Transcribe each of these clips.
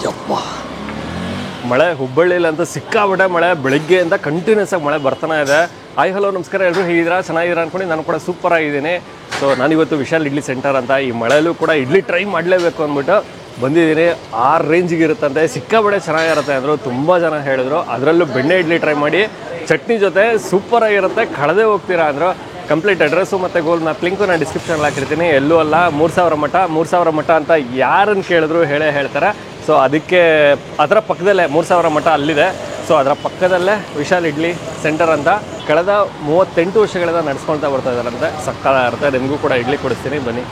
ಯಪ್ಪ ಮಳೆ ಹುಬ್ಬಳ್ಳಿಯಲ್ಲಿ ಅಂತ ಸಿಕ್ಕಾಬಿಟ್ಟೆ ಮಳೆ ಬೆಳಿಗ್ಗೆಯಿಂದ ಕಂಟಿನ್ಯೂಸ್ ಆಗಿ ಮಳೆ ಬರ್ತಾನೆ ಇದೆ. ಹಾಯ್ ಹಲೋ ನಮಸ್ಕಾರ, ಎಲ್ಲರೂ ಹೇಗಿದ್ದೀರಾ? ಚೆನ್ನಾಗಿದ್ದೀರಾ ಅಂದ್ಕೊಂಡು ನಾನು ಕೂಡ ಸೂಪರ್ ಆಗಿದ್ದೀನಿ. ಸೊ ನಾನಿವತ್ತು ವಿಶಾಲ್ ಇಡ್ಲಿ ಸೆಂಟರ್ ಅಂತ ಈ ಮಳೆಯಲ್ಲೂ ಕೂಡ ಇಡ್ಲಿ ಟ್ರೈ ಮಾಡಲೇಬೇಕು ಅಂದ್ಬಿಟ್ಟು ಬಂದಿದ್ದೀನಿ. ಆ ರೇಂಜಿಗೆ ಇರುತ್ತಂತೆ, ಸಿಕ್ಕಾಬಿಟ್ಟೆ ಚೆನ್ನಾಗಿರುತ್ತೆ ಅಂದರು, ತುಂಬ ಜನ ಹೇಳಿದ್ರು. ಅದರಲ್ಲೂ ಬೆಣ್ಣೆ ಇಡ್ಲಿ ಟ್ರೈ ಮಾಡಿ, ಚಟ್ನಿ ಜೊತೆ ಸೂಪರಾಗಿರುತ್ತೆ, ಕಳೆದೇ ಹೋಗ್ತೀರಾ ಅಂದರು. ಕಂಪ್ಲೀಟ್ ಅಡ್ರೆಸ್ಸು ಮತ್ತು ಗೂಗಲ್ ಮ್ಯಾಪ್ ಲಿಂಕು ನಾನು ಡಿಸ್ಕ್ರಿಪ್ಷನಲ್ಲಿ ಹಾಕಿರ್ತೀನಿ. ಎಲ್ಲೂ ಅಲ್ಲ, 3000 ಮಠ ಅಂತ ಯಾರನ್ನು ಕೇಳಿದ್ರು ಹೇಳ್ತಾರೆ. ಸೊ ಅದಕ್ಕೆ ಅದರ ಪಕ್ಕದಲ್ಲೇ 3000 ಮಠ ಅಲ್ಲಿದೆ. ಸೊ ಅದರ ಪಕ್ಕದಲ್ಲೇ ವಿಶಾಲ್ ಇಡ್ಲಿ ಸೆಂಟರ್ ಅಂತ ಕಳೆದ 38 ವರ್ಷಗಳಿಂದ ನಡೆಸ್ಕೊಳ್ತಾ ಬರ್ತಾ ಇದ್ದಾರಂತೆ. ಸಕ್ಕತ್ತಾಗಿರುತ್ತೆ. ನಿಮಗೂ ಕೂಡ ಇಡ್ಲಿ ಕೊಡಿಸ್ತೀನಿ, ಬನ್ನಿ.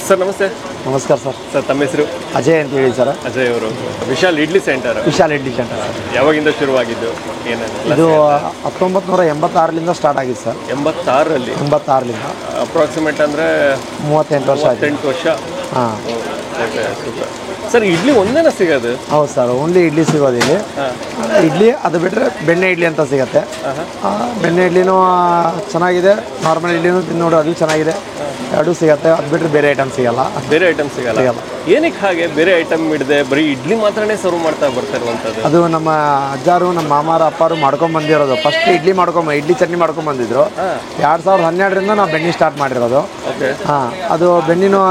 ಸರ್ ನಮಸ್ತೆ. ನಮಸ್ಕಾರ ಸರ್. ಸರ್ ತಮ್ಮ ಹೆಸರು? ಅಜಯ್ ಅಂತ ಹೇಳಿ ಸರ್. ಅಜಯ್ ಅವರು ವಿಶಾಲ್ ಇಡ್ಲಿ ಸೆಂಟರ್. ವಿಶಾಲ್ ಇಡ್ಲಿ ಸೆಂಟರ್ ಯಾವಾಗಿಂದ ಶುರುವಾಗಿದ್ದು? ಇದು 1986ರಿಂದ ಸ್ಟಾರ್ಟ್ ಆಗಿದೆ ಸರ್. 86ರಲ್ಲಿ? 86ರಿಂದ ಅಪ್ರಾಕ್ಸಿಮೇಟ್ ಅಂದರೆ 38 ವರ್ಷ. 38 ವರ್ಷ. ಹಾಂ, ಸೂಪರ್. ಸರ್ ಇಡ್ಲಿ ಒಂದೇನ ಸಿಗೋದು? ಹೌದು ಸರ್, ಓನ್ಲಿ ಇಡ್ಲಿ ಸಿಗೋದು ಇಲ್ಲಿ. ಇಡ್ಲಿ ಅದು ಬಿಟ್ಟರೆ ಬೆಣ್ಣೆ ಇಡ್ಲಿ ಅಂತ ಸಿಗುತ್ತೆ. ಬೆಣ್ಣೆ ಇಡ್ಲಿನೂ ಚೆನ್ನಾಗಿದೆ, ನಾರ್ಮಲ್ ಇಡ್ಲಿನೂ ನೋಡಿ ಅದು ಚೆನ್ನಾಗಿದೆ, ಎರಡೂ ಸಿಗುತ್ತೆ. ಅದು ಬಿಟ್ಟರೆ ಬೇರೆ ಐಟಮ್ ಸಿಗಲ್ಲ. ಬೇರೆ ಐಟಮ್ ಸಿಗಲ್ಲ? ಏನಕ್ಕೆ ಹಾಗೆ ಬೇರೆ ಐಟಮ್ ಇಡದೆ ಬರೀ ಇಡ್ಲಿ ಮಾತ್ರನೇ ಸರ್ವ್ ಮಾಡ್ತಾ ಬರ್ತಾ ಇರುವಂಥದ್ದು? ಅದು ನಮ್ಮ ಅಜ್ಜಾರು, ನಮ್ಮ ಮಾಮಾರ, ಅಪ್ಪಾರು ಮಾಡ್ಕೊಂಡು ಬಂದಿರೋದು. ಫಸ್ಟ್ ಇಡ್ಲಿ ಇಡ್ಲಿ ಚಟ್ನಿ ಮಾಡ್ಕೊಂಡು ಬಂದಿದ್ರು. 2012ರಿಂದ ನಾವು ಬೆಣ್ಣೆ ಸ್ಟಾರ್ಟ್ ಮಾಡಿರೋದು. ಹಾಂ, ಅದು ಬೆಣ್ಣಿನೂ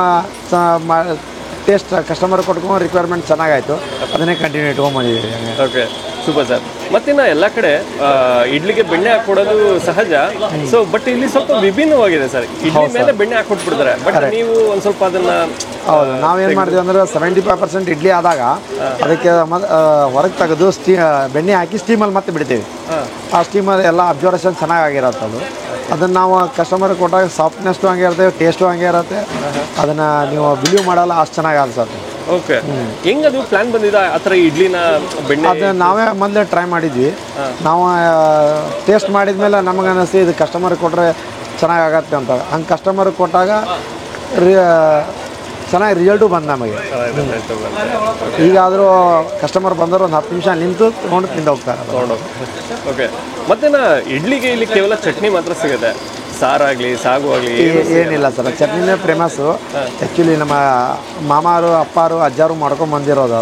ಟೇಸ್ಟ್ ಕಸ್ಟಮರ್ ಕೊಟ್ಕೊಂಡು ರಿಕ್ವೈರ್ಮೆಂಟ್ ಚೆನ್ನಾಗಾಯಿತು, ಅದನ್ನೇ ಕಂಟಿನ್ಯೂ ಇಟ್ಕೊಂಡ್ಬಂದಿದ್ದೀವಿ. Okay, super sir. ಮತ್ತಿನ್ನ ಎಲ್ಲ ಕಡೆ ಇಡ್ಲಿಗೆ ಬೆಣ್ಣೆ ಹಾಕೊಡೋದು ಸಹಜ. ಸೊ ಬಟ್ ಇಲ್ಲಿ ಸ್ವಲ್ಪ ವಿಭಿನ್ನವಾಗಿದೆ ಸರ್. ಇಡ್ಲಿ ಮೇಲೆ ಬೆಣ್ಣೆ ಹಾಕೊಟ್ಬಿಡ್ತಾರೆ, ಬಟ್ ನೀವು ಒಂದು ಸ್ವಲ್ಪ ಅದನ್ನ. ಹೌದು, ನಾವೇನು ಮಾಡ್ತೀವಿ ಅಂದರೆ 75% ಇಡ್ಲಿ ಆದಾಗ ಅದಕ್ಕೆ ಹೊರಗೆ ತೆಗೆದು ಬೆಣ್ಣೆ ಹಾಕಿ ಸ್ಟೀಮಲ್ಲಿ ಮತ್ತೆ ಬಿಡ್ತೀವಿ. ಆ ಸ್ಟೀಮಲ್ಲಿ ಎಲ್ಲ ಅಬ್ಸರ್ವೇಷನ್ ಚೆನ್ನಾಗಿರುತ್ತೆ. ಅದನ್ನು ನಾವು ಕಸ್ಟಮರ್ ಕೊಟ್ಟಾಗ ಸಾಫ್ಟ್ನೆಸ್ಟು ಹಂಗೆ ಇರುತ್ತೆ, ಟೇಸ್ಟು ಹಂಗೆ ಇರುತ್ತೆ. ಅದನ್ನು ನೀವು ಬಿಲೀವ್ ಮಾಡಲ್ಲ, ಅಷ್ಟು ಚೆನ್ನಾಗಿ ಅನ್ಸುತ್ತೆ. ಓಕೆ, ಹೆಂಗದು ಪ್ಲಾನ್ ಬಂದಿದೆ ಆ ಥರ ಇಡ್ಲಿನ ಬೆಣ್ಣೆ? ಅದು ನಾವೇ ಮೊದಲೇ ಟ್ರೈ ಮಾಡಿದ್ವಿ. ನಾವು ಟೇಸ್ಟ್ ಮಾಡಿದ್ಮೇಲೆ ನಮಗೆ ಅನ್ನಿಸ್ತು ಇದು ಕಸ್ಟಮರ್ಗೆ ಕೊಟ್ಟರೆ ಚೆನ್ನಾಗಾಗತ್ತೆ ಅಂತ. ಹಂಗೆ ಕಸ್ಟಮರ್ಗೆ ಕೊಟ್ಟಾಗ ಚೆನ್ನಾಗಿ ರಿಸಲ್ಟು ಬಂದು ನಮಗೆ. ಈಗಾದರೂ ಕಸ್ಟಮರ್ ಬಂದರು ಒಂದು 10 ನಿಮಿಷ ನಿಂತು ತೊಗೊಂಡು ತಿಂದು ಹೋಗ್ತಾರೆ. ಓಕೆ, ಮತ್ತೇನ ಇಡ್ಲಿಗೆ ಇಲ್ಲಿ ಕೇವಲ ಚಟ್ನಿ ಮಾತ್ರ ಸಿಗುತ್ತೆ? ಸಾರಾಗಲಿ ಸಾಗು ಆಗಲಿ ಏನಿಲ್ಲ ಸರ್, ಚಟ್ನಿನೇ ಫೇಮಸ್ಸು. ಆ್ಯಕ್ಚುಲಿ ನಮ್ಮ ಮಾಮಾರು, ಅಪ್ಪಾರು, ಅಜ್ಜಾರು ಮಾಡ್ಕೊಂಡು ಬಂದಿರೋದು.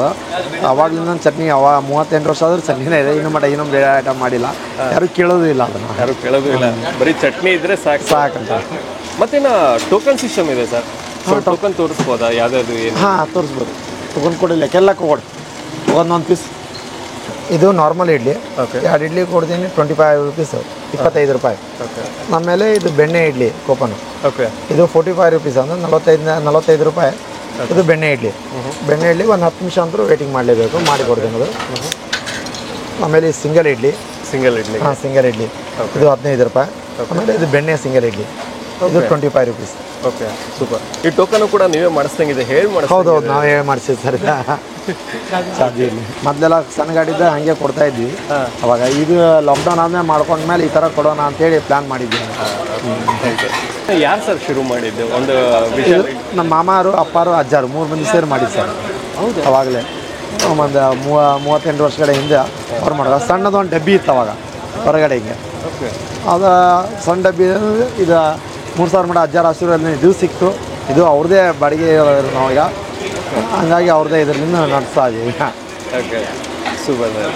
ಅವಾಗಲಿಂದ ಚಟ್ನಿ 38 ವರ್ಷ ಆದರೂ ಚಟ್ನಿನೇ ಇದೆ. ಇನ್ನೂ ಬೇರೆ ಐಟಮ್ ಮಾಡಿಲ್ಲ, ಯಾರು ಕೇಳೋದು ಇಲ್ಲ. ಅದನ್ನು ಯಾರು ಕೇಳೋದು ಇಲ್ಲ, ಬರೀ ಚಟ್ನಿ ಇದ್ದರೆ ಸಾಕಂತ. ಮತ್ತೇನ ಟೋಕನ್ ಸಿಸ್ಟಮ್ ಇದೆ ಸರ್? ಟೋಕನ್ ತೋರಿಸ್ಬೋದಾ ಯಾವ್ದಾದ್ರು? ಏನು? ಹಾಂ, ತೋರಿಸ್ಬೋದು. ಟೋಕನ್ ಕೊಡಿಲ್ಲ, ಎಲ್ಲ ಕೊಡಿ. ಒಂದು ಪೀಸ್ ಇದು ನಾರ್ಮಲ್ ಇಡ್ಲಿ. 2 ಇಡ್ಲಿ ಕೊಡ್ತೀನಿ, 25 ರುಪೀಸು, 25 ರೂಪಾಯಿ. ಆಮೇಲೆ ಇದು ಬೆಣ್ಣೆ ಇಡ್ಲಿ ಕೂಪನ್. ಇದು 45 ರುಪೀಸ್, ಅಂದರೆ 45 ರೂಪಾಯಿ. ಇದು ಬೆಣ್ಣೆ ಇಡ್ಲಿ. ಬೆಣ್ಣೆ ಇಡ್ಲಿ ಒಂದು 10 ನಿಮಿಷ ಅಂತೂ ವೇಟಿಂಗ್ ಮಾಡಲೇಬೇಕು, ಮಾಡಿ ಕೊಡ್ತೀನಿ ಅದು. ಆಮೇಲೆ ಸಿಂಗಲ್ ಇಡ್ಲಿ. ಹಾಂ, ಸಿಂಗಲ್ ಇಡ್ಲಿ ಇದು 15 ರೂಪಾಯಿ. ಆಮೇಲೆ ಇದು ಬೆಣ್ಣೆ ಸಿಂಗಲ್ ಇಡ್ಲಿ, ಇದು 25 ರುಪೀಸ್. Okay, super. ಈ ಟೋಕನ್ ಕೂಡ ನೀವೇ ಮಾಡಿಸ್ದಂಗಿದೆ, ಹೇಳಿ ಮಾಡಿ? ಹೌದೌದು, ನಾವೇ ಮಾಡಿಸಿದ್ವಿ ಸರ್. ಚಾರ್ಜ್ ಇಲ್ಲಿ ಮೊದಲೆಲ್ಲ ಸಣ್ಣ ಗಾಡಿದ್ದ ಹಾಗೆ ಕೊಡ್ತಾ ಇದ್ವಿ. ಅವಾಗ ಇದು ಲಾಕ್ಡೌನ್ ಆದ್ಮೇಲೆ ಮಾಡ್ಕೊಂಡ್ಮೇಲೆ ಈ ಥರ ಕೊಡೋಣ ಅಂತೇಳಿ ಪ್ಲ್ಯಾನ್ ಮಾಡಿದ್ವಿ. ಯಾರು ಸರ್ ಶುರು ಮಾಡಿದ್ದು ಒಂದು ವಿಷಯ? ನಮ್ಮ ಮಾಮಾರು ಅಪ್ಪಾರು ಅಜ್ಜಾರು 3 ಮಂದಿ ಸೇರಿ ಮಾಡಿದ್ದು ಸರ್. ಹೌದು. ಅವಾಗಲೇ ಒಂದು 38 ವರ್ಷಗಳ ಹಿಂದೆ ಅವ್ರು ಮಾಡೋದು. ಸಣ್ಣದು ಒಂದು ಡಬ್ಬಿ ಇತ್ತು ಅವಾಗ ಹೊರಗಡೆ ಹಿಂಗೆ. ಓಕೆ. ಅದು ಸಣ್ಣ ಡಬ್ಬಿ ಇದು 3000 ಮಡ ಅಜ್ಜಾರ ಹಸಿರಲ್ಲಿ ಇದು ಸಿಕ್ತು. ಇದು ಅವ್ರದ್ದೇ ಬಾಡಿಗೆ ನಾವೀಗ, ಹಂಗಾಗಿ ಅವ್ರದ್ದೇ ಇದರಿಂದ ನಡೆಸ್ತಾ ಇದ್ದೀವಿ ಈಗ. Okay, super sir.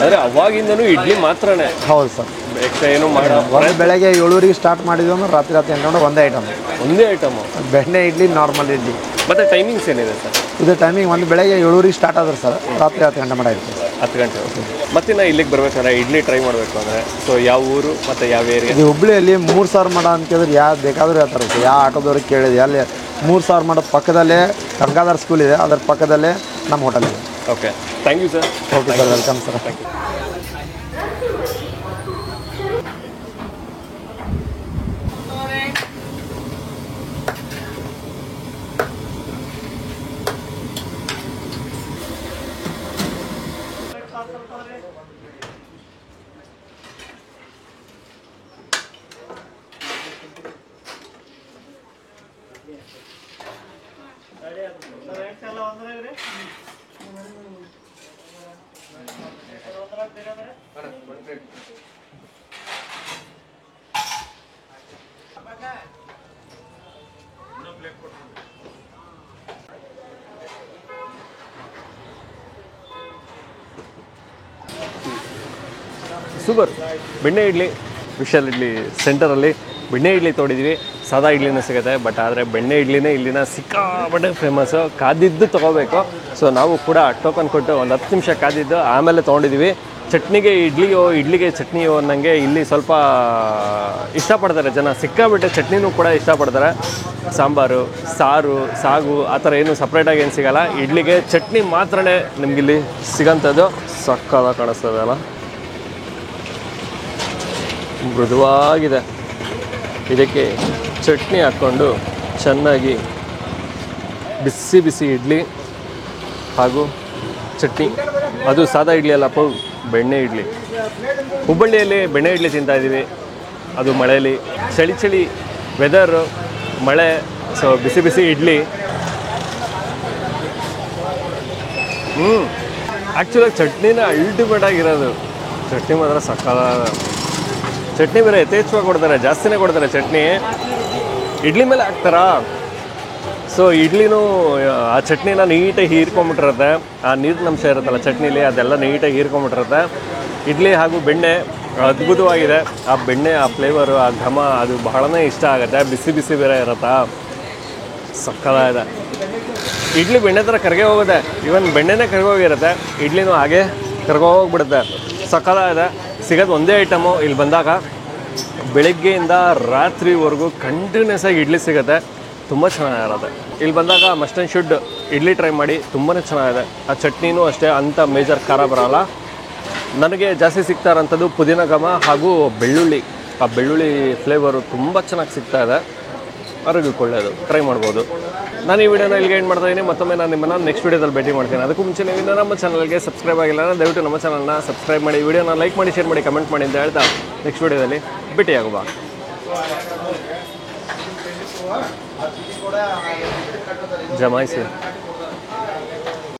ಅಂದರೆ ಅವಾಗಿಂದನೂ ಇಡ್ಲಿ ಮಾತ್ರನೇ? ಹೌದು ಸರ್. ಎಕ್ಸ್ಟ್ರಾ ಏನು ಮಾಡೋ? ಒಂದು ಬೆಳಗ್ಗೆ 7 ಸ್ಟಾರ್ಟ್ ಮಾಡಿದ್ವಿ ಅಂದ್ರೆ ರಾತ್ರಿ 8 ಗಂಟೆ ಒಂದೇ ಐಟಮ್. ಒಂದೇ ಐಟಮು? ಬೆಣ್ಣೆ ಇಡ್ಲಿ, ನಾರ್ಮಲ್ ಇಡ್ಲಿ. ಮತ್ತು ಟೈಮಿಂಗ್ಸ್ ಏನಿದೆ ಸರ್? ಇದು ಟೈಮಿಂಗ್ ಒಂದು ಬೆಳಗ್ಗೆ 7 ಸ್ಟಾರ್ಟ್ ಆದ್ರೆ ಸರ್, ರಾತ್ರಿ 10 ಗಂಟೆ ಮಾಡಿ ಇರ್ತದೆ. 10 ಗಂಟೆ. ಮತ್ತೆ ನಾ ಇಲ್ಲಿಗೆ ಬರ್ಬೇಕಾದ್ರೆ ಇಡ್ಲಿ ಟ್ರೈ ಮಾಡಬೇಕು ಅಂದರೆ ಸೊ ಯಾವ ಊರು ಮತ್ತು ಯಾವ ಏರಿಯಾ? ಇದು ಹುಬ್ಳಿಯಲ್ಲಿ 3000 ಮಡ ಅಂತ ಕೇಳಿದ್ರೆ ಯಾರು ಬೇಕಾದರೂ ಹೇಳ್ತಾರೆ ಸರ್. ಯಾವ ಆಟೋದವ್ರಿಗೆ ಕೇಳಿದೆ ಅಲ್ಲಿ 3000 ಮಠದ ಪಕ್ಕದಲ್ಲೇ ಗಂಗಾಧರ್ ಸ್ಕೂಲ್ ಇದೆ, ಅದರ ಪಕ್ಕದಲ್ಲೇ ನಮ್ಮ ಹೋಟೆಲ್ ಇದೆ. Okay, thank you sir. Okay sir, welcome sir. Thank you. Super. ಬೆಣ್ಣೆ ಇಡ್ಲಿ, ವಿಶಾಲ್ ಇಡ್ಲಿ ಸೆಂಟರಲ್ಲಿ ಬೆಣ್ಣೆ ಇಡ್ಲಿ ತೊಗೊಂಡಿದ್ದೀವಿ. ಸಾದಾ ಇಡ್ಲಿನೂ ಸಿಗುತ್ತೆ, ಬಟ್ ಆದರೆ ಬೆಣ್ಣೆ ಇಡ್ಲಿನೇ ಇಲ್ಲಿನ ಸಿಕ್ಕಾಪಟ್ಟೆ ಫೇಮಸ್ಸು. ಕಾದಿದ್ದು ತೊಗೋಬೇಕು. ಸೊ ನಾವು ಕೂಡ ಟೋಕನ್ ಕೊಟ್ಟು ಒಂದು 10 ನಿಮಿಷ ಕಾದಿದ್ದು ಆಮೇಲೆ ತೊಗೊಂಡಿದ್ದೀವಿ. ಚಟ್ನಿಗೆ ಇಡ್ಲಿಗೆ ಚಟ್ನಿಯೋ ಅನ್ನಂಗೆ ಇಲ್ಲಿ ಸ್ವಲ್ಪ ಇಷ್ಟಪಡ್ತಾರೆ ಜನ. ಸಿಕ್ಕಾಪಟ್ಟೆ ಚಟ್ನಿನೂ ಕೂಡ ಇಷ್ಟಪಡ್ತಾರೆ. ಸಾಂಬಾರು, ಸಾರು, ಸಾಗು ಆ ಥರ ಏನು ಸಪ್ರೇಟಾಗಿ ಏನು ಸಿಗೋಲ್ಲ. ಇಡ್ಲಿಗೆ ಚಟ್ನಿ ಮಾತ್ರನೇ ನಿಮಗಿಲ್ಲಿ ಸಿಗೋಂಥದ್ದು. ಸಕ್ಕತ್ತಾಗಿ ಕಾಣಿಸ್ತದೆ ಅಲ್ಲ, ಮೃದುವಾಗಿದೆ. ಇದಕ್ಕೆ ಚಟ್ನಿ ಹಾಕ್ಕೊಂಡು ಚೆನ್ನಾಗಿ ಬಿಸಿ ಬಿಸಿ ಇಡ್ಲಿ ಹಾಗೂ ಚಟ್ನಿ, ಅದು ಸಾದಾ ಇಡ್ಲಿ ಅಲ್ಲಪ್ಪ, ಬೆಣ್ಣೆ ಇಡ್ಲಿ. ಹುಬ್ಬಳ್ಳಿಯಲ್ಲಿ ಬೆಣ್ಣೆ ಇಡ್ಲಿ ತಿಂತಾಯಿದ್ದೀವಿ, ಅದು ಮಳೆಯಲ್ಲಿ. ಚಳಿ ಚಳಿ ವೆದರು, ಮಳೆ, ಸೊ ಬಿಸಿ ಬಿಸಿ ಇಡ್ಲಿ. ಆ್ಯಕ್ಚುಲಾಗಿ ಚಟ್ನಿನ ಅಲ್ಟಿಮೇಟ್ ಆಗಿರೋದು. ಚಟ್ನಿ ಮಾತ್ರ ಸಕ್ಕತ್ತಾದ. ಚಟ್ನಿ ಬೇರೆ ಯಥೇಚ್ಛವಾಗಿ ಕೊಡ್ತಾರೆ, ಜಾಸ್ತಿನೇ ಕೊಡ್ತಾರೆ ಚಟ್ನಿ. ಇಡ್ಲಿ ಮೇಲೆ ಹಾಕ್ತಾರಾ, ಸೊ ಇಡ್ಲಿನೂ ಆ ಚಟ್ನಿನ ನೀಟಾಗಿ ಹೀರ್ಕೊಂಬಿಟ್ಟಿರುತ್ತೆ. ಆ ನೀರಿನ ಅಂಶ ಇರುತ್ತಲ್ಲ ಚಟ್ನಿಲಿ, ಅದೆಲ್ಲ ನೀಟಾಗಿ ಹೀರ್ಕೊಂಬಿಟ್ಟಿರುತ್ತೆ. ಇಡ್ಲಿ ಹಾಗೂ ಬೆಣ್ಣೆ ಅದ್ಭುತವಾಗಿದೆ. ಆ ಬೆಣ್ಣೆ, ಆ ಫ್ಲೇವರು, ಆ ಘಮ, ಅದು ಬಹಳನೇ ಇಷ್ಟ ಆಗುತ್ತೆ. ಬಿಸಿ ಬಿಸಿ ಬೇರೆ ಇರುತ್ತಾ, ಸಕ್ಕತ್ತಾಗಿದೆ. ಇಡ್ಲಿ ಬೆಣ್ಣೆ ಥರ ಕರಗೆ ಹೋಗುತ್ತೆ. ಇವನ್ ಬೆಣ್ಣೆನೇ ಕರಗೋಗಿರುತ್ತೆ, ಇಡ್ಲಿನೂ ಹಾಗೆ ಕರಗೋಗ್ಬಿಡುತ್ತೆ. ಸಕ್ಕತ್ತಾಗಿದೆ. ಸಿಗೋದು ಒಂದೇ ಐಟಮು ಇಲ್ಲಿ ಬಂದಾಗ. ಬೆಳಗ್ಗೆಯಿಂದ ರಾತ್ರಿವರೆಗೂ ಕಂಟಿನ್ಯೂಸ್ ಆಗಿ ಇಡ್ಲಿ ಸಿಗುತ್ತೆ. ತುಂಬ ಚೆನ್ನಾಗಿರುತ್ತೆ. ಇಲ್ಲಿ ಬಂದಾಗ must and should idli try ಮಾಡಿ, ತುಂಬಾ ಚೆನ್ನಾಗಿದೆ. ಆ ಚಟ್ನಿನೂ ಅಷ್ಟೇ ಅಂಥ ಮೇಜರ್ ಖಾರ ಬರೋಲ್ಲ. ನನಗೆ ಜಾಸ್ತಿ ಸಿಗ್ತಾ ಇರೋಂಥದ್ದು ಪುದೀನ ಘಮ ಹಾಗೂ ಬೆಳ್ಳುಳ್ಳಿ. ಆ ಬೆಳ್ಳುಳ್ಳಿ ಫ್ಲೇವರು ತುಂಬ ಚೆನ್ನಾಗಿ ಸಿಗ್ತಾ ಇದೆ. ಆರೋಗ್ಯಕ್ಕೆ ಒಳ್ಳೆಯದು, ಟ್ರೈ ಮಾಡ್ಬೋದು. ನಾನು ಈ ವಿಡಿಯೋನ ಇಲ್ಲಿಗೆ ಎಂಡ್ ಮಾಡ್ತಾಯಿದ್ದೀನಿ. ಮತ್ತೊಮ್ಮೆ ನಾನು ನಿಮ್ಮನ್ನು ನೆಕ್ಸ್ಟ್ ವೀಡಿಯೋದಲ್ಲಿ ಭೇಟಿ ಮಾಡ್ತೀನಿ. ಅದಕ್ಕೂ ಮುಂಚೆ ನೀವು ನಮ್ಮ ಚಾನಲ್ಗೆ ಸಬ್ಸ್ಕ್ರೈಬ್ ಆಗಿಲ್ಲ ಅಂದರೆ ದಯವಿಟ್ಟು ನಮ್ಮ ಚಾನಲ್ನ ಸಬ್ಸ್ಕ್ರೈಬ್ ಮಾಡಿ, ವಿಡಿಯೋನ ಲೈಕ್ ಮಾಡಿ, ಶೇರ್ ಮಾಡಿ, ಕಮೆಂಟ್ ಮಾಡಿ ಅಂತ ಹೇಳ್ತಾ ನೆಕ್ಸ್ಟ್ ವೀಡಿಯೋದಲ್ಲಿ ಭೇಟಿಯಾಗುವ. ಜಮಾಯಿಸಿ.